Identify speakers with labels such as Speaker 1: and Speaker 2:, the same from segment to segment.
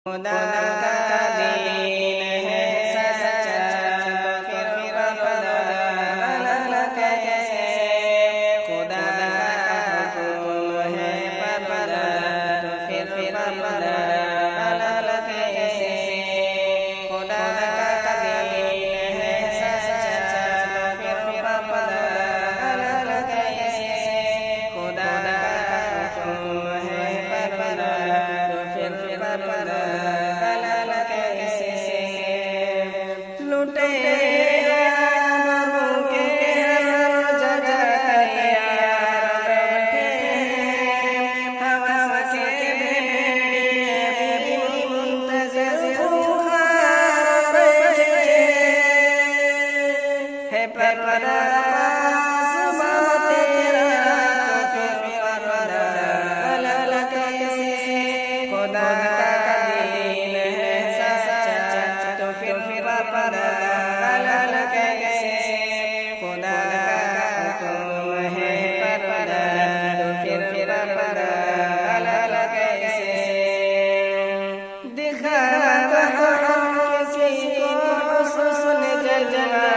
Speaker 1: खुदा का दीन है सच्चा तो फिर बदल कैसे। खुदा का हुक्म है बदल तो फिर बदल कैसे। खुदा का दीन है सच्चा तो फिर बदल कैसे। खुदा का हुक्म है बदल तो फिर बदल लुटे के हर जगह तैयार बैठे। हवा के भेड़िए भी मुंतज़िर खुमार बैठे। है परवाज़ तेरा तो फिर बदल कैसे। खुदा का दीन है सच्चा तो फिर बदल कैसे। खुदा का हुक्म है बदल तो फिर बदल कैसे। दिखा तो किसी को हुस्न जलवा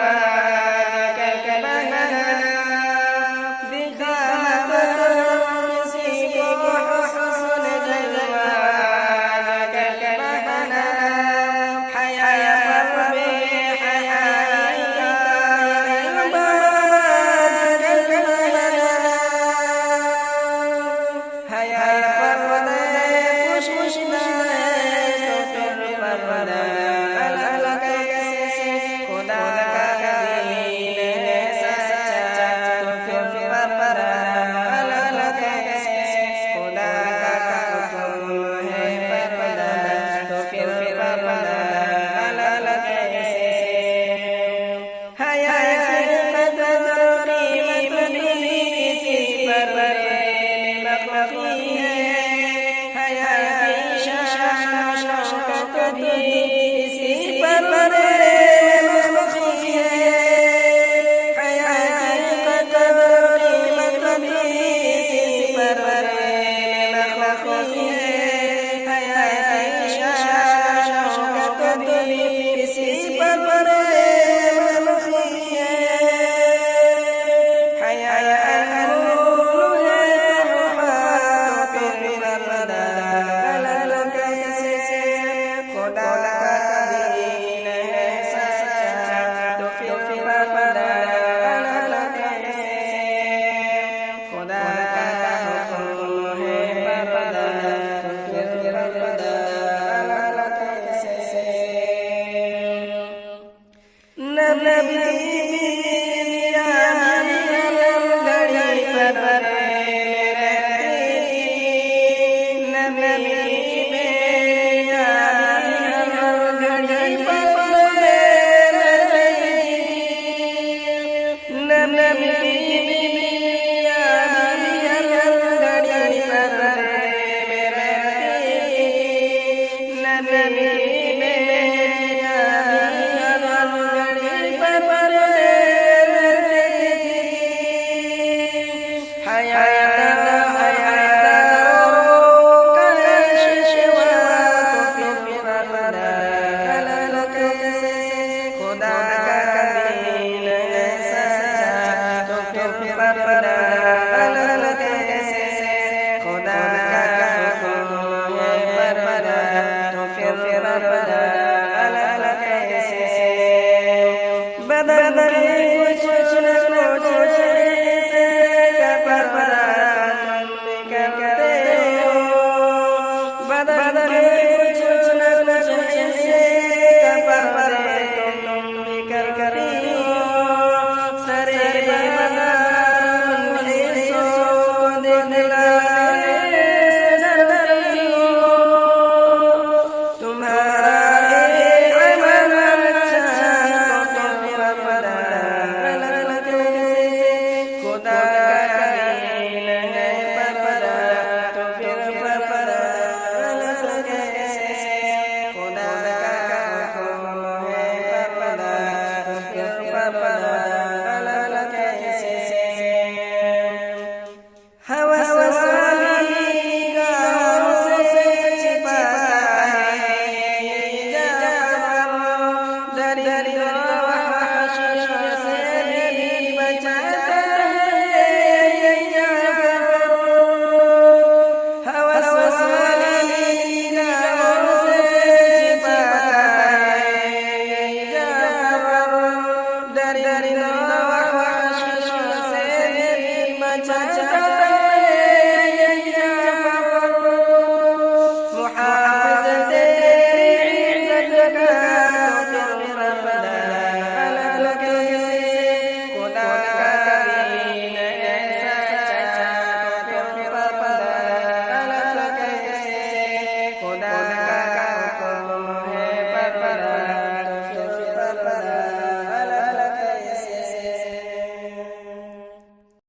Speaker 1: कर बना। दिखा तो किसी को हुस्न जलवा कर बना। हया पर बेहयाई का इल्बाज कर बना। हया पर खुशबू तो फिर बदल कैसे। खुदा का दीन है सच्चा तो फिर बदल कैसे। खुदा का हुक्म है बदल तो फिर बदल कैसे। हया की कदर कीमत भी किसी पर मखफी है। हया की शान शौकत भी किसी पर मखफी है। हया की कदर कीमत भी किसी पर मखफी है। हया की शान शौकत भी किसी पर मखफी है। हया अनमोल है तो फिर बदल कैसे। खुदा का दीन है सच्चा तो फिर बदल कैसे। खुदा का हुक्म है बदल तो फिर बदल कैसे। नबी